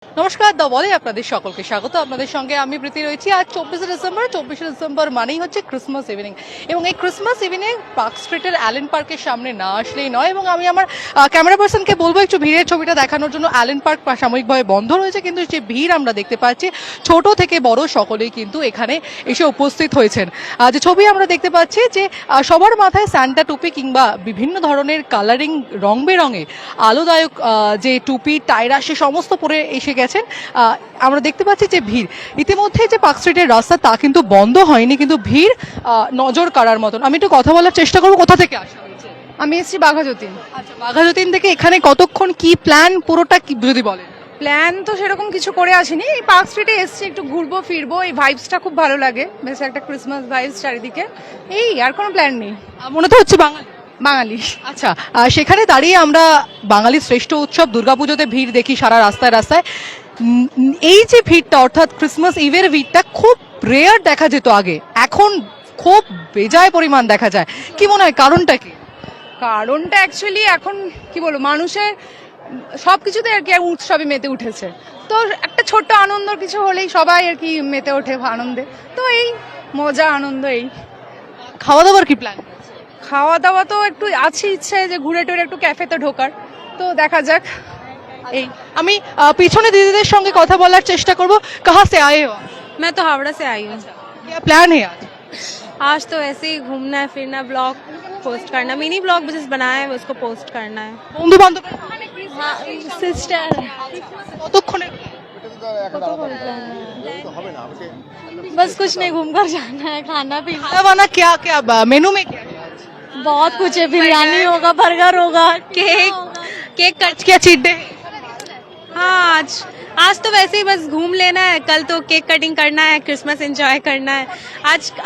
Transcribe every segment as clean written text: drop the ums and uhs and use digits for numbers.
নমস্কার, দ্য বলে আপনাদের সকলকে স্বাগত। আপনাদের সঙ্গে আমি প্রীতি রয়েছি। আজ 24শে ডিসেম্বর মানেই হচ্ছে ক্রিসমাস ইভিনিং, এবং এই ক্রিসমাস ইভিনিং পার্ক স্ট্রিটের অ্যালেন পার্কের সামনে না আসলেই নয়। এবং আমি আমার ক্যামেরা পার্সনকে বলবো একটু ভিড়ের ছবিটা দেখানোর জন্য। অ্যালেন পার্ক সাময়িকভাবে বন্ধ রয়েছে, কিন্তু যে ভিড় আমরা দেখতে পাচ্ছি ছোট থেকে বড় সকলেই কিন্তু এখানে এসে উপস্থিত হয়েছেন। যে ছবি আমরা দেখতে পাচ্ছি যে সবার মাথায় স্যান্টা টুপি কিংবা বিভিন্ন ধরনের কালারিং রং বেরঙের আলোদায়ক যে টুপি টায়রা সে সমস্ত পরে এসে গেছেন। আমরা দেখতে পাচ্ছি যে ভিড় ইতিমধ্যে যে পার্ক স্ট্রিটের রাস্তা তা কিন্তু বন্ধ হয়নি, কিন্তু ভিড় নজর কাড়ার মতন। আমি একটু কথা বলার চেষ্টা করবো। কোথা থেকে আসা হয়েছে? আমি এসেছি বাঘাযতীন। আচ্ছা, বাঘাযতীন থেকে এখানে কতক্ষণ, কি প্ল্যান পুরোটা কি যদি বলেন? প্ল্যান তো সেরকম কিছু করে আসিনি, এই পার্ক স্ট্রিটে এসেছি, একটু ঘুরবো ফিরবো, এই ভাইবসটা খুব ভালো লাগে, বেশ একটা ক্রিসমাস ভাইবস চারিদিকে, এই আর কোনো প্ল্যান নেই। মনে তো হচ্ছে বাঙালি। বাঙালি। আচ্ছা, সেখানে দাঁড়িয়ে আমরা বাঙালির শ্রেষ্ঠ উৎসব দুর্গাপুজোতে ভিড় দেখি সারা রাস্তায় রাস্তায়। এই যে ভিড়টা, অর্থাৎ ক্রিসমাস ইভের ভিড়টা খুব রেয়ার দেখা যেত আগে, এখন খুব বেজায় পরিমাণ দেখা যায়। কি মনে হয় কারণটা কি? কারণটা অ্যাকচুয়ালি এখন কি বলবো, মানুষের সব কিছুতে আর কি উৎসবে মেতে উঠেছে, তো একটা ছোট্ট আনন্দ কিছু হলেই সবাই আর কি মেতে ওঠে আনন্দে, তো এই মজা আনন্দ। এই খাওয়া দাওয়ার কি প্ল্যান? খাওয়া দাওয়া তো একটু আছে ইচ্ছে যে ঘুরে টুরে একটু ক্যাফেতে ঢোকার, তো দেখা যাক। এই আমি পিছনে দিদিদের সঙ্গে কথা বলার চেষ্টা করব। কাহা সে আয়ে হো? मैं तो हावड़ा से आई हूँ। क्या प्लान है आज? आज तो ऐसे ही घूमना है फिरना, ब्लॉग पोस्ट करना, मिनी ब्लॉग जिस बनाया है उसको पोस्ट करना है। বন্ধু বান্ধব हाँ सिस्टर কতক্ষণের? बस कुछ नहीं, घूम कर जाना है, खाना पीना खाना वाना क्या क्या मेनू में क्या बहुत कुछ है, बिरयानी होगा, बर्गर होगा, केक केक कट। क्या चीट डे? हाँ आज तो वैसे ही बस घूम लेना है, कल तो केक कटिंग करना है, क्रिसमस एंजॉय करना है।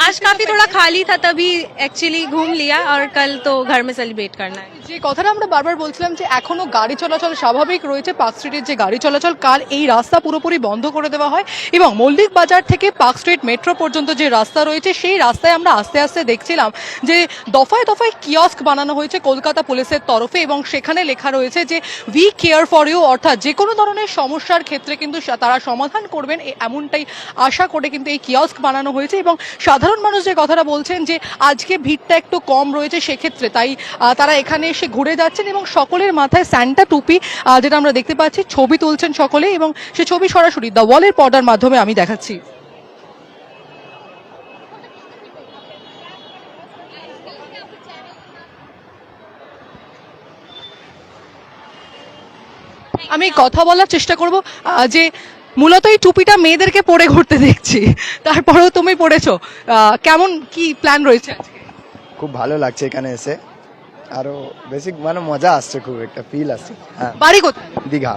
आज काफी थोड़ा खाली था तभी एक्चुअली घूम लिया, और कल तो घर में सेलिब्रेट करना है। যে কথাটা আমরা বারবার বলছিলাম যে এখনো গাড়ি চলাচল স্বাভাবিক রয়েছে পার্ক স্ট্রিটের যে গাড়ি চলাচল, কাল এই রাস্তা পুরোপুরি বন্ধ করে দেওয়া হয়, এবং মল্লিক বাজার থেকে পার্ক স্ট্রিট মেট্রো পর্যন্ত যে রাস্তা রয়েছে সেই রাস্তায় আমরা আস্তে আস্তে দেখছিলাম যে দফায় দফায় কিয়স্ক বানানো হয়েছে কলকাতা পুলিশের তরফে, এবং সেখানে লেখা রয়েছে যে উই কেয়ার ফর ইউ, অর্থাৎ যে কোনো ধরনের সমস্যার ক্ষেত্রে কিন্তু তারা সমাধান করবেন এমনটাই আশা করে কিন্তু এই কিয়স্ক বানানো হয়েছে। এবং সাধারণ মানুষ যে কথাটা বলছেন যে আজকে ভিড়টা একটু কম রয়েছে, সেক্ষেত্রে তাই তারা এখানে এসে ঘুরে যাচ্ছেন, এবং সকলের মাথায় স্যান্টা টুপি যেটা আমরা দেখতে পাচ্ছি, ছবি তুলছেন সকলে, এবং সে ছবি সরাসরি দ্য ওয়ালের পর্দার মাধ্যমে আমি দেখাচ্ছি। আমি কথা বলার চেষ্টা করব যে মূলত এই টুপিটা মেয়েদেরকে পরে ঘুরতে দেখছি, তারপরেও তুমি পরেছো, কেমন কি প্ল্যান রয়েছে আজকে? খুব ভালো লাগছে এখানে এসে, আরো বেশি মানে মজা আসছে, খুব একটা ফিল আসছে। হ্যাঁ, বাড়ি কোথায়? দীঘা।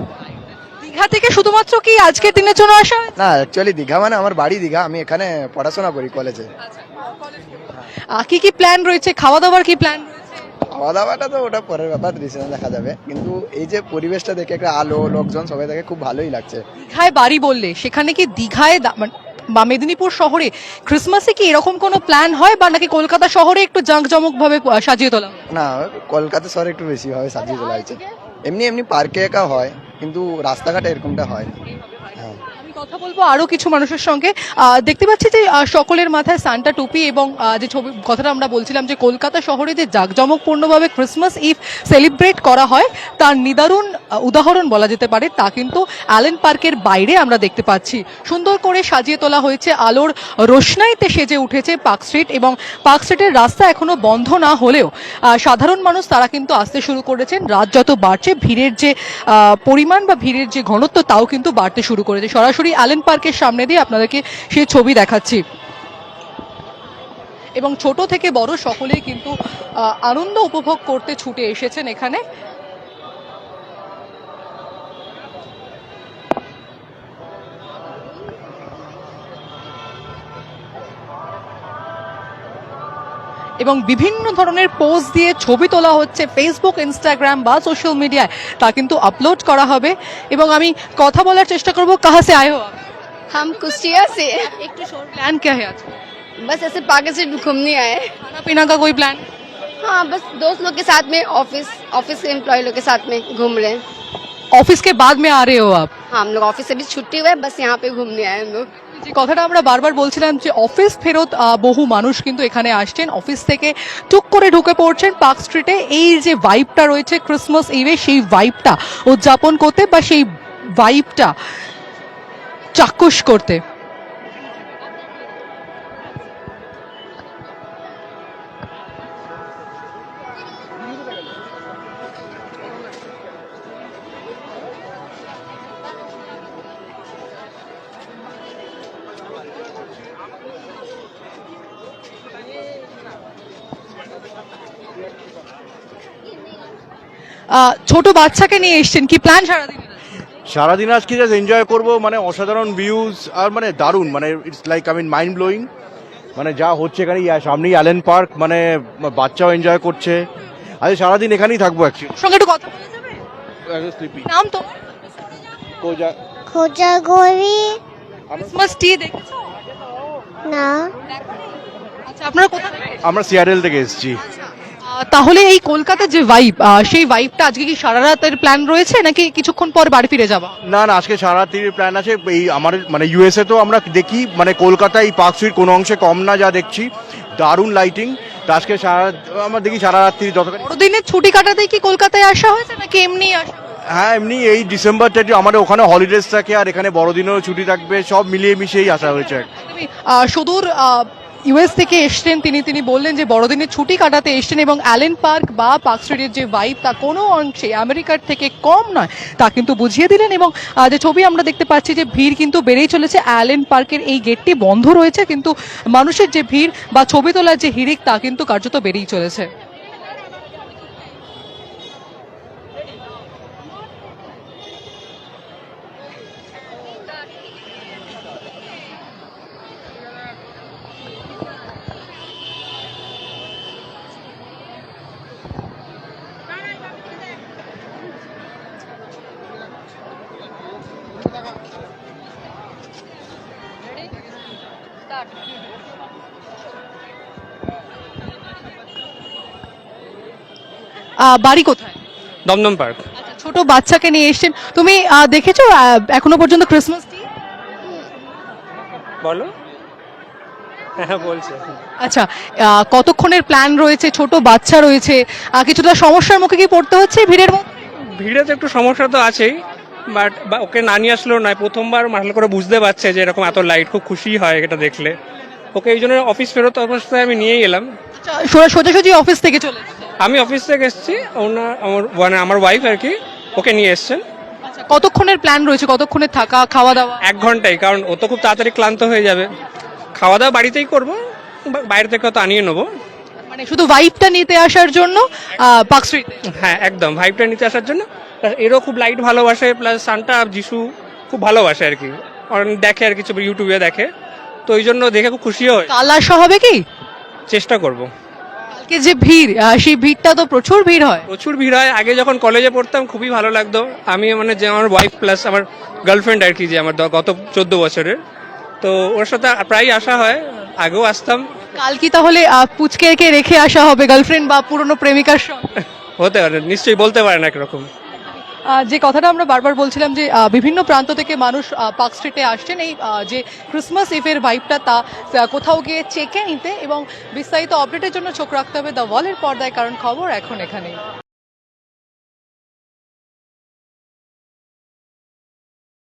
দীঘা থেকে শুধুমাত্র কি আজকের দিনের জন্য আসা হয়েছে? না, অ্যাকচুয়ালি দীঘা মানে আমার বাড়ি দীঘা, আমি এখানে পড়াশোনা করি কলেজে। কি কি প্ল্যান রয়েছে? খাওয়া দাওয়ার কি প্ল্যান রয়েছে? খাওয়া দাওয়াটা তো ওটা পরের ব্যাপার, রিসেন্ট দেখা যাবে, কিন্তু এই যে পরিবেশটা দেখে, একটা আলো, লোকজন সবাই দেখে খুব ভালোই লাগছে। দীঘায় বাড়ি বললে, সেখানে কি দীঘায় বা মেদিনীপুর শহরে ক্রিসমাসে কি এরকম কোনো প্ল্যান হয়, বা নাকি কলকাতা শহরে একটু জাঁকজমক ভাবে সাজিয়ে তোলা হয়? না, কলকাতা শহরে একটু বেশি ভাবে সাজিয়ে তোলা হয়েছে, এমনি এমনি পার্কে একা হয়, কিন্তু রাস্তাঘাটে এরকমটা হয় না। হ্যাঁ, আমি কথা বলবো আরো কিছু মানুষের সঙ্গে। দেখতে পাচ্ছি যে সকলের মাথায় সান্টা টুপি, এবং যে ছবি কথাটা আমরা বলছিলাম যে কলকাতা শহরে যে জাঁকজমকপূর্ণভাবে ক্রিসমাস ইভ সেলিব্রেট করা হয় তার নিদারুণ উদাহরণ বলা যেতে পারে, তা কিন্তু অ্যালেন পার্কের বাইরে আমরা দেখতে পাচ্ছি। সুন্দর করে সাজিয়ে তোলা হয়েছে, আলোর রোশনাইতে সেজে উঠেছে পার্ক স্ট্রিট, এবং পার্ক স্ট্রিটের রাস্তা এখনো বন্ধ না হলেও সাধারণ মানুষ তারা কিন্তু আসতে শুরু করেছেন। রাত যত বাড়ছে ভিড়ের যে পরিমাণ বা ভিড়ের যে ঘনত্ব তাও কিন্তু বাড়তে শুরু করেছে। সরাসরি অ্যালেন পার্কের সামনে দিয়ে আপনাদেরকে সেই ছবি দেখাচ্ছি, এবং ছোট থেকে বড় সকলেই কিন্তু আনন্দ উপভোগ করতে ছুটে এসেছেন এখানে। এবং বিভিন্ন ধরনের পোস্ট দিয়ে ছবি তোলা হচ্ছে ফেসবুক, ইনস্টাগ্রাম বা সোশ্যাল মিডিয়ায়, তা কিন্তু আপলোড করা হবে। এবং আমি কথা বলার চেষ্টা করব। কাহা সে আয়ে হো? हम कुष्टिया से। একটু প্ল্যান क्या है आज? बस ऐसे पार्क से घूमने आए। खाना पीना का कोई प्लान? हाँ, बस दोस्त लोग के साथ में, ऑफिस के एम्प्लॉय लोग के साथ में घूम रहे हैं। ऑफिस के बाद में आ रहे हो आप? हाँ हम लोग ऑफिस से भी छुट्टी हुए बस यहाँ पे घूमने आए हम लोग যে কথাটা আমরা বারবার বলছিলাম যে অফিস ফেরত বহু মানুষ কিন্তু এখানে আসছেন, অফিস থেকে টুক করে ঢুকে পড়ছেন পার্ক স্ট্রিটে। এই যে ভাইবটা রয়েছে ক্রিসমাস ইভে, সেই ভাইবটা উদযাপন করতে বা সেই ভাইবটা চাক্ষুষ করতে। ছোট বাচ্চাকে নিয়ে এসছেন, কি প্ল্যান সারাদিন? সারাদিন আজকে জাস্ট এনজয় করবো, মানে অসাধারণ ভিউজ আর মানে দারুণ, মানে ইটস লাইক মাইন্ড ব্লোয়িং, মানে যা হচ্ছে এখানে সামনেই অ্যালেন পার্ক, মানে বাচ্চাও এনজয় করছে। আজ সারাদিন এখানেই থাকবো অ্যাকচুয়ালি। সঙ্গে একটু কথা বলা যাবে? স্লিপি নাম তো কোজাগরি ক্রিসমাস ট্রি দেখেছো? না আচ্ছা, আপনারা কোথা থেকে? আমরা সিয়ারেল থেকে এসেছি। তাহলে এই কলকাতার যে ভাইব, সেই ভাইবটা আজকে কি সারা রাতের প্ল্যান রয়েছে নাকি কিছুক্ষণ পর বাড়ি ফিরে যাবা? না না, আজকে সারা রাত্রির প্ল্যান আছে। এই আমার মানে ইউএসএ তো আমরা দেখি, মানে কলকাতায় এই পার্ক স্ট্রিট কোনো অংশে কম না, যা দেখছি দারুণ লাইটিং। তো আজকে আমরা দেখি সারা রাত্রি যতক্ষণ। বড়দিনের ছুটি কাটাতে কি কলকাতায় আসা হয়েছে নাকি এমনি আসা? হ্যাঁ, এমনি এই ডিসেম্বরটা আমাদের ওখানে হলিডেজ থাকে আর এখানে বড়দিনেরও ছুটি থাকবে, সব মিলিয়ে মিশিয়েই আসা হয়েছে। তুমি সুদূর ইউএস থেকে এসছেন, তিনি বললেন যে বড়দিনের ছুটি কাটাতে এসছেন এবং অ্যালেন পার্ক বা পার্ক স্ট্রিটের যে ভাইব তা কোনো অংশে আমেরিকার থেকে কম নয় তা কিন্তু বুঝিয়ে দিলেন। এবং যে ছবি আমরা দেখতে পাচ্ছি যে ভিড় কিন্তু বেড়েই চলেছে। অ্যালেন পার্কের এই গেটটি বন্ধ রয়েছে, কিন্তু মানুষের যে ভিড় বা ছবি তোলার যে হিড়িক তা কিন্তু কার্যত বেড়েই চলেছে। বাড়ি কোথায়? দমদম পার্ক। আচ্ছা, ছোট বাচ্চাকে নিয়ে এসছেন, তুমি দেখেছো এখনো পর্যন্ত ক্রিসমাস ট্রি? বলো। হ্যাঁ বলছে। আচ্ছা, কতক্ষণের প্ল্যান রয়েছে? ছোট বাচ্চা রয়েছে, কিছুটা সমস্যার মুখে কি পড়তে হচ্ছে ভিড়ের মধ্যে? ভিড়ে তো একটু সমস্যা তো আছেই, বাট ওকে না নিয়ে আসলেও নয়, প্রথমবার ভালো করে বুঝতে পারছে যে এরকম এত লাইট, খুব খুশি হয় এটা দেখলে। ওকে এই জন্য অফিস ফেরত অবস্থায় আমি নিয়ে এলাম। আচ্ছা, সোজাসুজি অফিস থেকে চলে এসেছে? আমি অফিস থেকে এসেছি, আমার ওয়াইফ আর কি ওকে নিয়ে এসছেন। আচ্ছা, কতক্ষণের প্ল্যান রয়েছে? কতক্ষণের থাকা, খাওয়া দাওয়া? 1 ঘন্টাই, কারণ ও তো খুব তাড়াতাড়ি ক্লান্ত হয়ে যাবে। খাওয়া দাওয়া বাড়িতেই করবো, বাইরে থেকে তো আনিয়ে নেবো। মানে শুধু ভাইবটা নিতে আসার জন্য পার্ক স্ট্রিট? হ্যাঁ একদম, ভাইবটা নিতে আসার জন্য। এরও খুব লাইট ভালোবাসে, প্লাস সান্টা যিশু খুব ভালোবাসে আর কি, দেখে আর কিছু ইউটিউবে দেখে, তো ওই জন্য দেখে খুব খুশিও হয়। কাল আসা হবে কি? চেষ্টা করব। কালকে যে ভিড়, সেই ভিড়টা তো প্রচুর ভিড় হয়। প্রচুর ভিড় হয়। আগে যখন কলেজে পড়তাম খুবই ভালো লাগতো। আমি মানে যে আমার ওয়াইফ প্লাস আমার গার্লফ্রেন্ড আর কি, যে আমার গত 14 বছরের, তো ওর সাথে প্রায় আসা হয়, আগেও আসতাম। কাল কি তাহলে পুচকে রেখে আসা হবে গার্লফ্রেন্ড বা পুরনো প্রেমিকার সঙ্গে? হতে পারে, নিশ্চয়ই, বলতে পারেন একরকম। যে কথাটা আমরা বারবার বলছিলাম যে বিভিন্ন প্রান্ত থেকে মানুষ পার্ক স্ট্রিটে আসছেন এই যে ক্রিসমাস ইভের ভাইবটা তা কোথাও গিয়ে চেকে নিতে। এবং বিস্তারিত আপডেটের জন্য চোখ রাখতে হবে দ্য ওয়ালের পর্দায়, কারণ খবর এখন এখানেই।